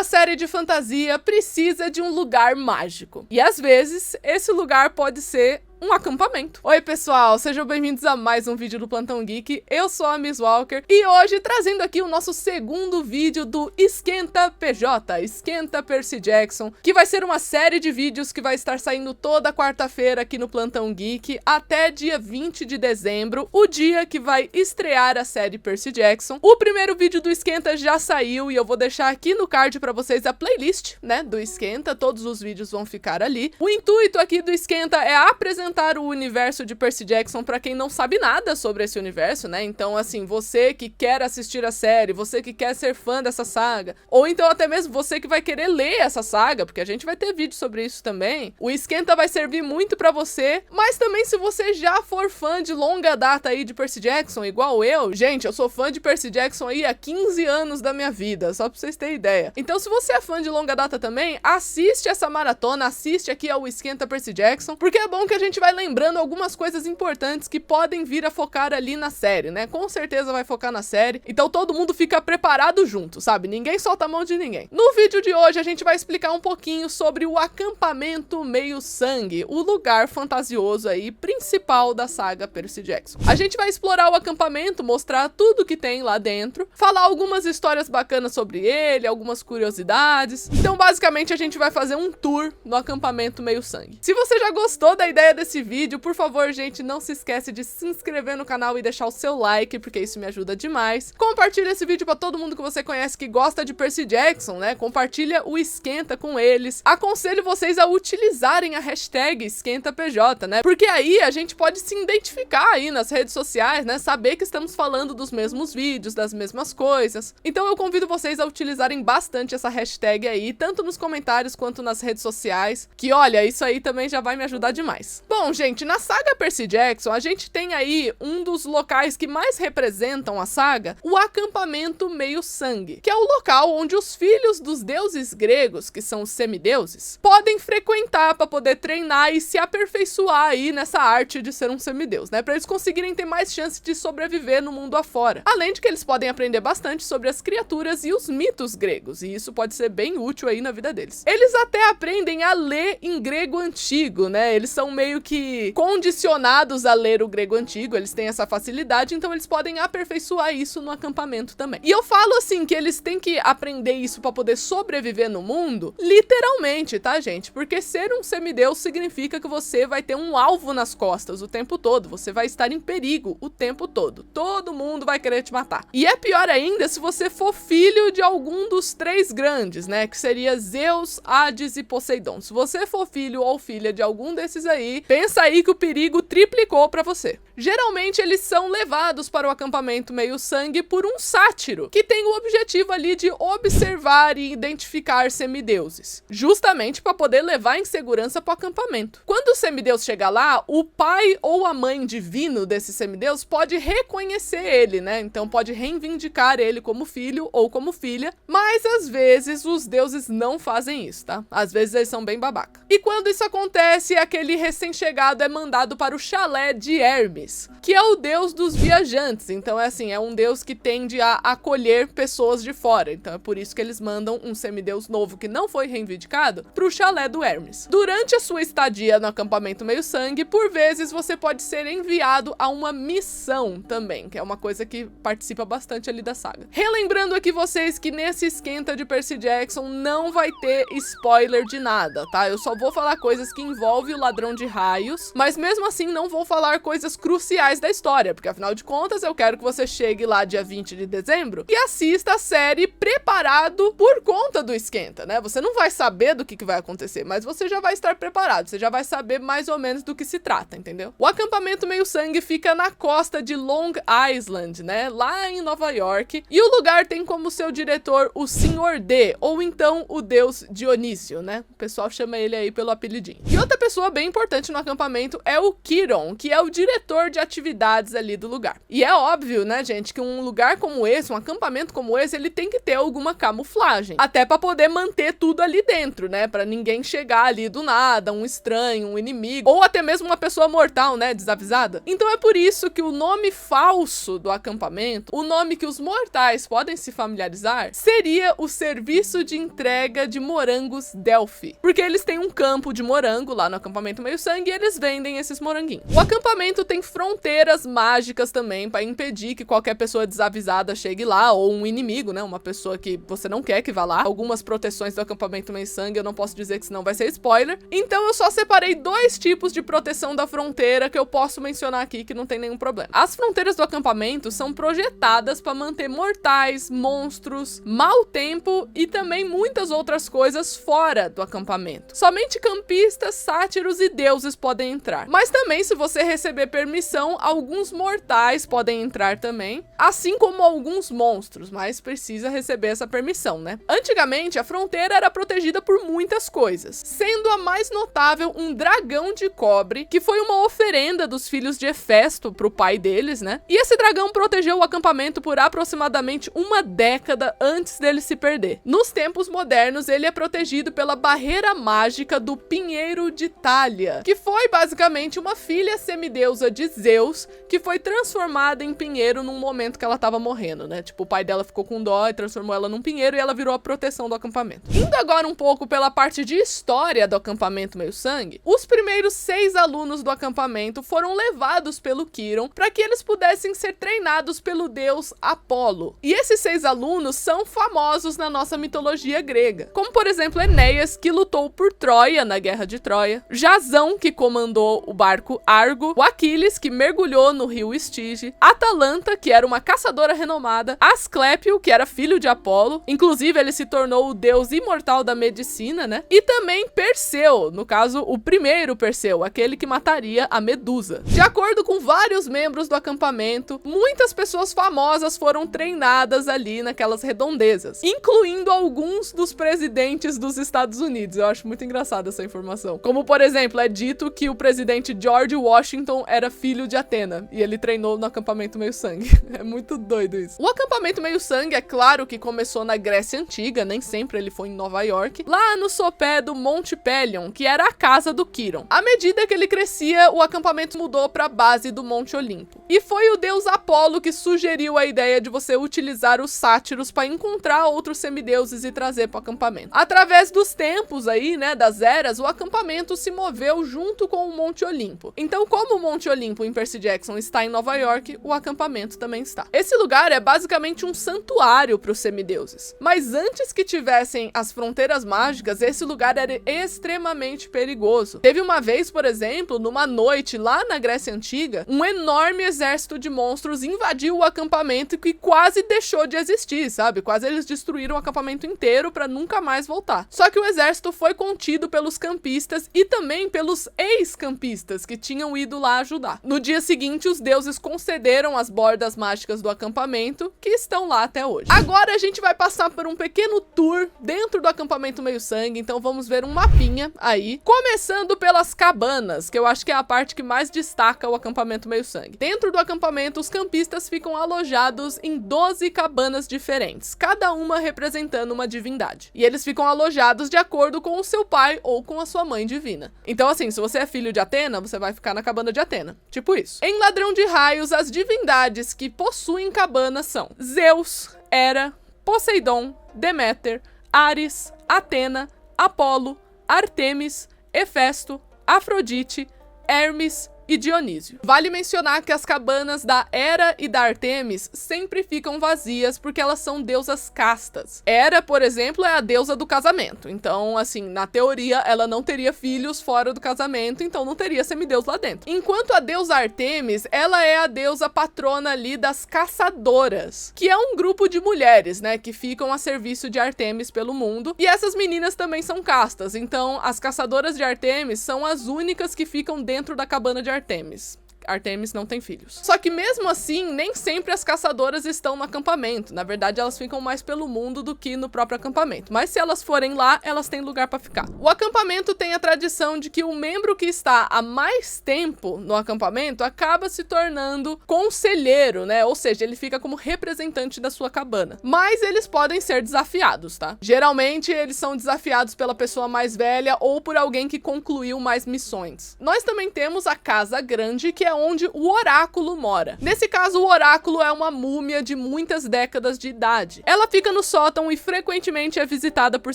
série de fantasia precisa de um lugar mágico. E às vezes, esse lugar pode ser um acampamento. Oi pessoal, sejam bem-vindos a mais um vídeo do Plantão Geek. Eu sou a Miss Walker e hoje trazendo aqui o nosso segundo vídeo do Esquenta PJ, Esquenta Percy Jackson, que vai ser uma série de vídeos que vai estar saindo toda quarta-feira aqui no Plantão Geek até dia 20 de dezembro, o dia que vai estrear a série Percy Jackson. O primeiro vídeo do Esquenta já saiu e eu vou deixar aqui no card pra vocês a playlist, né, do Esquenta, todos os vídeos vão ficar ali. O intuito aqui do Esquenta é apresentar o universo de Percy Jackson pra quem não sabe nada sobre esse universo, né? Então, assim, você que quer assistir a série, você que quer ser fã dessa saga, ou então até mesmo você que vai querer ler essa saga, porque a gente vai ter vídeo sobre isso também, o Esquenta vai servir muito pra você, mas também se você já for fã de longa data aí de Percy Jackson, igual eu, gente, eu sou fã de Percy Jackson aí há 15 anos da minha vida, só pra vocês terem ideia. Então, se você é fã de longa data também, assiste essa maratona, assiste aqui ao Esquenta Percy Jackson, porque é bom que a gente vai lembrando algumas coisas importantes que podem vir a focar ali na série, né? Com certeza vai focar na série, então todo mundo fica preparado junto, sabe? Ninguém solta a mão de ninguém. No vídeo de hoje a gente vai explicar um pouquinho sobre o acampamento Meio-Sangue, o lugar fantasioso aí principal da saga Percy Jackson. A gente vai explorar o acampamento, mostrar tudo que tem lá dentro, falar algumas histórias bacanas sobre ele, algumas curiosidades. Então basicamente a gente vai fazer um tour no acampamento Meio-Sangue. Se você já gostou da ideia desse vídeo, por favor, gente, não se esquece de se inscrever no canal e deixar o seu like, porque isso me ajuda demais. Compartilha esse vídeo pra todo mundo que você conhece que gosta de Percy Jackson, né? Compartilha o Esquenta com eles. Aconselho vocês a utilizarem a hashtag EsquentaPJ, né? Porque aí a gente pode se identificar aí nas redes sociais, né? Saber que estamos falando dos mesmos vídeos, das mesmas coisas. Então eu convido vocês a utilizarem bastante essa hashtag aí, tanto nos comentários quanto nas redes sociais, que olha, isso aí também já vai me ajudar demais. Bom, gente, na saga Percy Jackson, a gente tem aí um dos locais que mais representam a saga, o acampamento Meio-Sangue, que é o local onde os filhos dos deuses gregos, que são os semideuses, podem frequentar para poder treinar e se aperfeiçoar aí nessa arte de ser um semideus, né? Para eles conseguirem ter mais chance de sobreviver no mundo afora. Além de que eles podem aprender bastante sobre as criaturas e os mitos gregos, e isso pode ser bem útil aí na vida deles. Eles até aprendem a ler em grego antigo, né? Eles são meio que condicionados a ler o grego antigo, eles têm essa facilidade, então eles podem aperfeiçoar isso no acampamento também. E eu falo assim, que eles têm que aprender isso para poder sobreviver no mundo, literalmente, tá, gente? Porque ser um semideus significa que você vai ter um alvo nas costas o tempo todo, você vai estar em perigo o tempo todo, todo mundo vai querer te matar. E é pior ainda se você for filho de algum dos três grandes, né, que seria Zeus, Hades e Poseidon. Se você for filho ou filha de algum desses aí, pensa aí que o perigo triplicou pra você. Geralmente eles são levados para o acampamento Meio-Sangue por um sátiro, que tem o objetivo ali de observar e identificar semideuses, justamente para poder levar em segurança para o acampamento. Quando o semideus chega lá, o pai ou a mãe divino desse semideus pode reconhecer ele, né? Então pode reivindicar ele como filho ou como filha, mas às vezes os deuses não fazem isso, tá? Às vezes eles são bem babaca. E quando isso acontece, aquele recém-chegado é mandado para o chalé de Hermes, que é o deus dos viajantes. Então é assim, é um deus que tende a acolher pessoas de fora. Então é por isso que eles mandam um semideus novo que não foi reivindicado pro chalé do Hermes. Durante a sua estadia no acampamento Meio-Sangue, por vezes você pode ser enviado a uma missão também, que é uma coisa que participa bastante ali da saga. Relembrando aqui vocês que nesse esquenta de Percy Jackson não vai ter spoiler de nada, tá? Eu só vou falar coisas que envolvem o ladrão de raios, mas mesmo assim não vou falar coisas cruciais da história, porque afinal de contas eu quero que você chegue lá dia 20 de dezembro e assista a série preparado por conta do esquenta, né? Você não vai saber do que vai acontecer, mas você já vai estar preparado, você já vai saber mais ou menos do que se trata, entendeu? O acampamento Meio-Sangue fica na costa de Long Island, né? Lá em Nova York, e o lugar tem como seu diretor o Sr. D, ou então o deus Dionísio, né? O pessoal chama ele aí pelo apelidinho. E outra pessoa bem importante no acampamento é o Kiron, que é o diretor de atividades ali do lugar. E é óbvio, né, gente, que um lugar como esse, um acampamento como esse, ele tem que ter alguma camuflagem, até para poder manter tudo ali dentro, né, para ninguém chegar ali do nada, um estranho, um inimigo, ou até mesmo uma pessoa mortal, né, desavisada. Então é por isso que o nome falso do acampamento, o nome que os mortais podem se familiarizar, seria o Serviço de Entrega de Morangos Delphi, porque eles têm um campo de morango lá no acampamento Meio Sangue e eles vendem esses moranguinhos. O acampamento tem fronteiras mágicas também para impedir que qualquer pessoa desavisada chegue lá, ou um inimigo, né, uma pessoa que você não quer que vá lá. Algumas proteções do acampamento Meio Sangue eu não posso dizer que senão vai ser spoiler. Então eu só separei 2 tipos de proteção da fronteira que eu posso mencionar aqui que não tem nenhum problema. As fronteiras do acampamento são projetadas para manter mortais, monstros, mau tempo e também muitas outras coisas fora do acampamento. Somente campistas, sátiros e deuses podem entrar. Mas também, se você receber permissão, alguns mortais podem entrar também, assim como alguns monstros, mas precisa receber essa permissão, né? Antigamente, a fronteira era protegida por muitas coisas, sendo a mais notável um dragão de cobre, que foi uma oferenda dos filhos de Hefesto pro pai deles, né? E esse dragão protegeu o acampamento por aproximadamente uma década antes dele se perder. Nos tempos modernos, ele é protegido pela barreira mágica do Pinheiro de Thalia, que foi basicamente uma filha semideusa de Zeus, que foi transformada em pinheiro num momento que ela tava morrendo, né? Tipo, o pai dela ficou com dó e transformou ela num pinheiro e ela virou a proteção do acampamento. Indo agora um pouco pela parte de história do acampamento Meio Sangue, os primeiros 6 alunos do acampamento foram levados pelo Kiron para que eles pudessem ser treinados pelo deus Apolo. E esses 6 alunos são famosos na nossa mitologia grega, como por exemplo Enéas, que lutou por Troia na Guerra de Troia, Jasão, que comandou o barco Argo, o Aquiles, que mergulhou no rio Estige, Atalanta, que era uma caçadora renomada, Asclépio, que era filho de Apolo, inclusive ele se tornou o deus imortal da medicina, né? E também Perseu, no caso o primeiro Perseu, aquele que mataria a Medusa. De acordo com vários membros do acampamento, muitas pessoas famosas foram treinadas ali naquelas redondezas, incluindo alguns dos presidentes dos Estados Unidos. Eu acho muito engraçada essa informação. Como, por exemplo, é dito que o presidente George Washington era filho de Atena e ele treinou no acampamento Meio Sangue. É muito doido isso. O acampamento Meio Sangue, é claro que começou na Grécia Antiga, nem sempre ele foi em Nova York, lá no sopé do Monte Pelion, que era a casa do Kiron. À medida que ele crescia, o acampamento mudou para a base do Monte Olimpo. E foi o deus Apolo que sugeriu a ideia de você utilizar os sátiros para encontrar outros semideuses e trazer para o acampamento. Através dos tempos aí, né, das eras, o acampamento se moveu junto com o Monte Olimpo. Então, como o Monte Olimpo em Percy Jackson está em Nova York, o acampamento também está. Esse lugar é basicamente um santuário para os semideuses. Mas antes que tivessem as fronteiras mágicas, esse lugar era extremamente perigoso. Teve uma vez, por exemplo, numa noite lá na Grécia Antiga, um enorme exército de monstros invadiu o acampamento que quase deixou de existir, sabe? Quase eles destruíram o acampamento inteiro para nunca mais voltar. Só que o exército foi contido pelos campistas e também pelos ex-campistas que tinham ido lá ajudar. No dia seguinte, os deuses concederam as bordas mágicas do acampamento, que estão lá até hoje. Agora a gente vai passar por um pequeno tour dentro do acampamento Meio Sangue, então vamos ver um mapinha aí, começando pelas cabanas, que eu acho que é a parte que mais destaca o acampamento Meio Sangue. Dentro do acampamento, os campistas ficam alojados em 12 cabanas diferentes, cada uma representando uma divindade. E eles ficam alojados de acordo com o seu pai ou com a sua mãe divina. Então assim, se você é filho de Atena, você vai ficar na cabana de Atena. Tipo isso. Em Ladrão de Raios, as divindades que possuem cabanas são Zeus, Hera, Poseidon, Deméter, Ares, Atena, Apolo, Artemis, Hefesto, Afrodite, Hermes e Dionísio. Vale mencionar que as cabanas da Hera e da Artemis sempre ficam vazias porque elas são deusas castas. Hera, por exemplo, é a deusa do casamento. Então, assim, na teoria, ela não teria filhos fora do casamento, então não teria semideus lá dentro. Enquanto a deusa Artemis, ela é a deusa patrona ali das caçadoras, que é um grupo de mulheres, né, que ficam a serviço de Artemis pelo mundo. E essas meninas também são castas. Então, as caçadoras de Artemis são as únicas que ficam dentro da cabana de Artemis. Artemis não tem filhos. Só que mesmo assim, nem sempre as caçadoras estão no acampamento. Na verdade, elas ficam mais pelo mundo do que no próprio acampamento. Mas se elas forem lá, elas têm lugar para ficar. O acampamento tem a tradição de que o membro que está há mais tempo no acampamento acaba se tornando conselheiro, né? Ou seja, ele fica como representante da sua cabana. Mas eles podem ser desafiados, tá? Geralmente, eles são desafiados pela pessoa mais velha ou por alguém que concluiu mais missões. Nós também temos a Casa Grande, que é onde o oráculo mora. Nesse caso, o oráculo é uma múmia de muitas décadas de idade. Ela fica no sótão e frequentemente é visitada por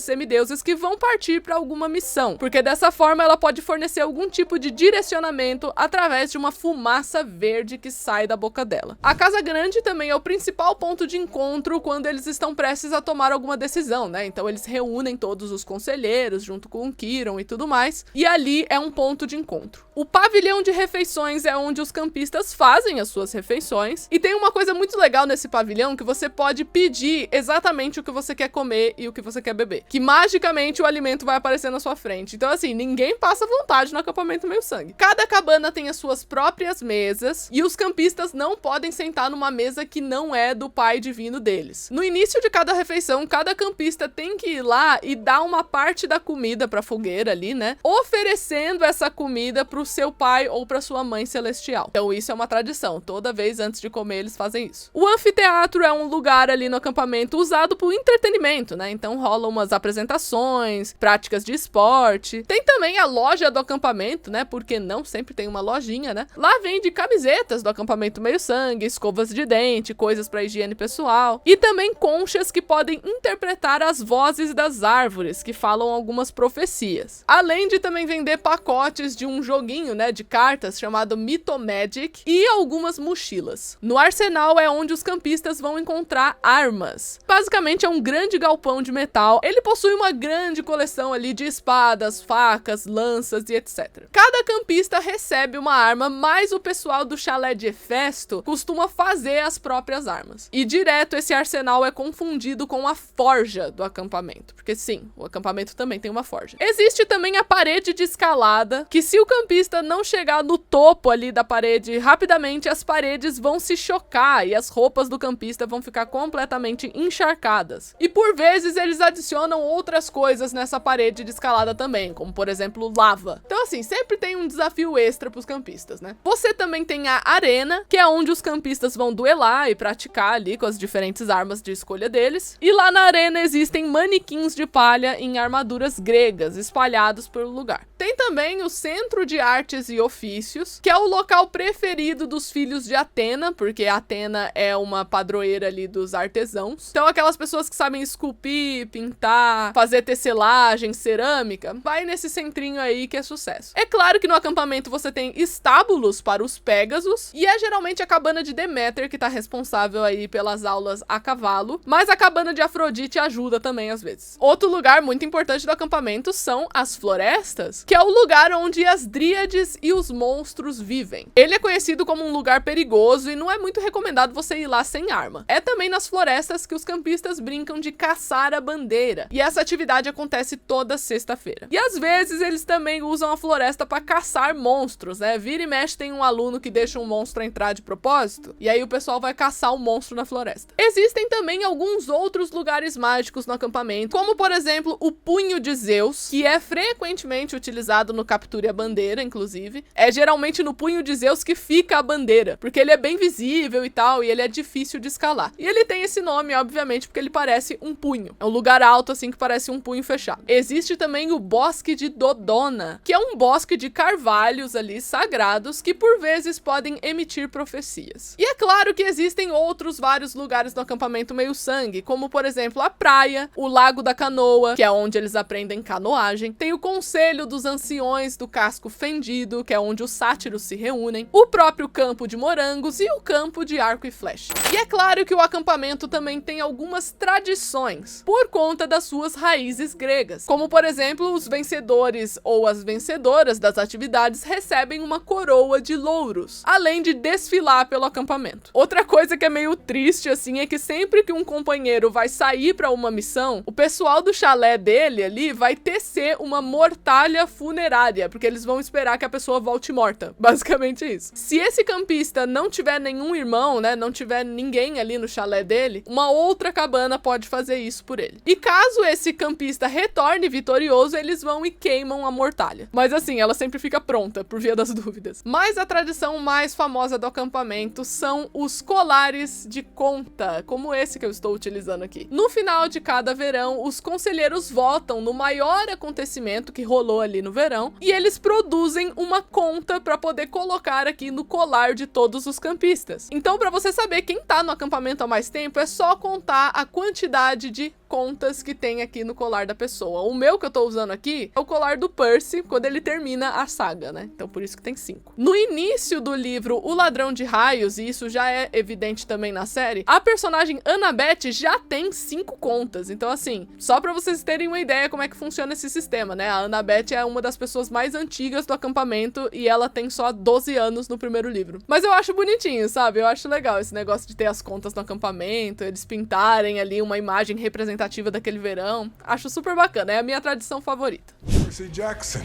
semideuses que vão partir para alguma missão, porque dessa forma ela pode fornecer algum tipo de direcionamento através de uma fumaça verde que sai da boca dela. A Casa Grande também é o principal ponto de encontro quando eles estão prestes a tomar alguma decisão, né? Então eles reúnem todos os conselheiros junto com o Kiron e tudo mais, e ali é um ponto de encontro. O pavilhão de refeições é onde os campistas fazem as suas refeições, e tem uma coisa muito legal nesse pavilhão que você pode pedir exatamente o que você quer comer e o que você quer beber, que magicamente o alimento vai aparecer na sua frente. Então assim, ninguém passa vontade no acampamento meio sangue. Cada cabana tem as suas próprias mesas, e os campistas não podem sentar numa mesa que não é do pai divino deles. No início de cada refeição, cada campista tem que ir lá e dar uma parte da comida pra fogueira ali, né? Oferecendo essa comida pro seu pai ou pra sua mãe celestial. Então isso é uma tradição. Toda vez antes de comer eles fazem isso. O anfiteatro é um lugar ali no acampamento usado pro entretenimento, né? Então rolam umas apresentações, práticas de esporte. Tem também a loja do acampamento, né? Porque não sempre tem uma lojinha, né? Lá vende camisetas do acampamento meio sangue, escovas de dente, coisas pra higiene pessoal. E também conchas que podem interpretar as vozes das árvores, que falam algumas profecias. Além de também vender pacotes de um joguinho, né, de cartas chamado Mythomagic e algumas mochilas. No arsenal é onde os campistas vão encontrar armas. Basicamente é um grande galpão de metal. Ele possui uma grande coleção ali de espadas, facas, lanças e etc. Cada campista recebe uma arma, mas o pessoal do chalé de Hefesto costuma fazer as próprias armas. E direto esse arsenal é confundido com a forja do acampamento, porque sim, o acampamento também tem uma forja. Existe também a parede de escalada, que se o campista não chegar no topo ali da parede rapidamente, as paredes vão se chocar e as roupas do campista vão ficar completamente encharcadas. E por vezes eles adicionam outras coisas nessa parede de escalada também, como por exemplo lava. Então assim, sempre tem um desafio extra pros campistas, né? Você também tem a arena, que é onde os campistas vão duelar e praticar ali com as diferentes armas de escolha deles. E lá na arena existem manequins de palha em armaduras gregas espalhados pelo lugar. Tem também o Centro de Artes e Ofícios, que é o local preferido dos filhos de Atena, porque Atena é uma padroeira ali dos artesãos. Então aquelas pessoas que sabem esculpir, pintar, fazer tecelagem, cerâmica, vai nesse centrinho aí que é sucesso. É claro que no acampamento você tem estábulos para os Pégasos, e é geralmente a cabana de Deméter que tá responsável aí pelas aulas a cavalo, mas a cabana de Afrodite ajuda também às vezes. Outro lugar muito importante do acampamento são as florestas, que é o lugar onde as dríades e os monstros vivem. Ele é conhecido como um lugar perigoso e não é muito recomendado você ir lá sem arma. É também nas florestas que os campistas brincam de caçar a bandeira, e essa atividade acontece toda sexta-feira. E às vezes eles também usam a floresta para caçar monstros, né? Vira e mexe tem um aluno que deixa um monstro entrar de propósito, e aí o pessoal vai caçar o monstro na floresta. Existem também alguns outros lugares mágicos no acampamento, como por exemplo o Punho de Zeus, que é frequentemente utilizado no Capture a Bandeira, inclusive. É geralmente no Punho de Zeus que fica a bandeira, porque ele é bem visível e tal, e ele é difícil de escalar. E ele tem esse nome, obviamente, porque ele parece um punho. É um lugar alto, assim, que parece um punho fechado. Existe também o Bosque de Dodona, que é um bosque de carvalhos ali, sagrados, que por vezes podem emitir profecias. E é claro que existem outros vários lugares no acampamento meio sangue, como por exemplo a praia, o Lago da Canoa, que é onde eles aprendem canoagem, tem o Conselho dos Anciões do Casco Fendido, que é onde os sátiros se reúnem, o próprio Campo de Morangos e o Campo de Arco e Flecha. E é claro que o acampamento também tem algumas tradições, por conta das suas raízes gregas, como por exemplo, os vencedores ou as vencedoras das atividades recebem uma coroa de louros, além de desfilar pelo acampamento. Outra coisa que é meio triste assim é que sempre que um companheiro vai sair para uma missão, o pessoal do chalé dele ali vai tecer uma mortalha funerária, porque eles vão esperar que a pessoa volte morta, basicamente isso. Se esse campista não tiver nenhum irmão, né, não tiver ninguém ali no chalé dele, uma outra cabana pode fazer isso por ele. E caso esse campista retorne vitorioso, eles vão e queimam a mortalha. Mas assim, ela sempre fica pronta, por via das dúvidas. Mas a tradição mais famosa do acampamento são os colares de conta, como esse que eu estou utilizando aqui. No final de cada verão, os conselheiros votam no maior acontecimento que rolou ali no verão e eles produzem uma conta para poder colocar aqui no colar de todos os campistas. Então, para você saber quem tá no acampamento há mais tempo, é só contar a quantidade de contas que tem aqui no colar da pessoa. O meu que eu tô usando aqui é o colar do Percy, quando ele termina a saga, né? Então por isso que tem 5. No início do livro O Ladrão de Raios, e isso já é evidente também na série, a personagem Annabeth já tem 5 contas. Então assim, só pra vocês terem uma ideia como é que funciona esse sistema, né? A Annabeth é uma das pessoas mais antigas do acampamento e ela tem só 12 anos no primeiro livro. Mas eu acho bonitinho, sabe? Eu acho legal esse negócio de ter as contas no acampamento, eles pintarem ali uma imagem representativa daquele verão. Acho super bacana, é a minha tradição favorita. Percy Jackson,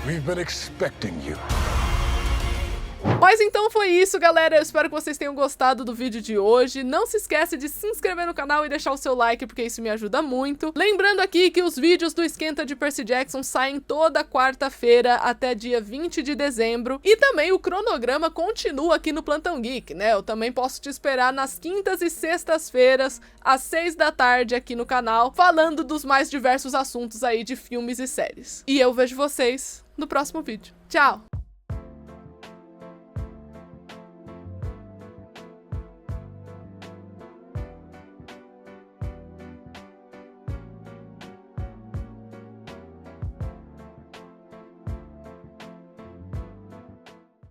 we've been expecting you. Mas então foi isso, galera. Eu espero que vocês tenham gostado do vídeo de hoje. Não se esquece de se inscrever no canal e deixar o seu like, porque isso me ajuda muito. Lembrando aqui que os vídeos do Esquenta de Percy Jackson saem toda quarta-feira até dia 20 de dezembro. E também o cronograma continua aqui no Plantão Geek, né? Eu também posso te esperar nas quintas e sextas-feiras, às 6 da tarde aqui no canal, falando dos mais diversos assuntos aí de filmes e séries. E eu vejo vocês no próximo vídeo. Tchau!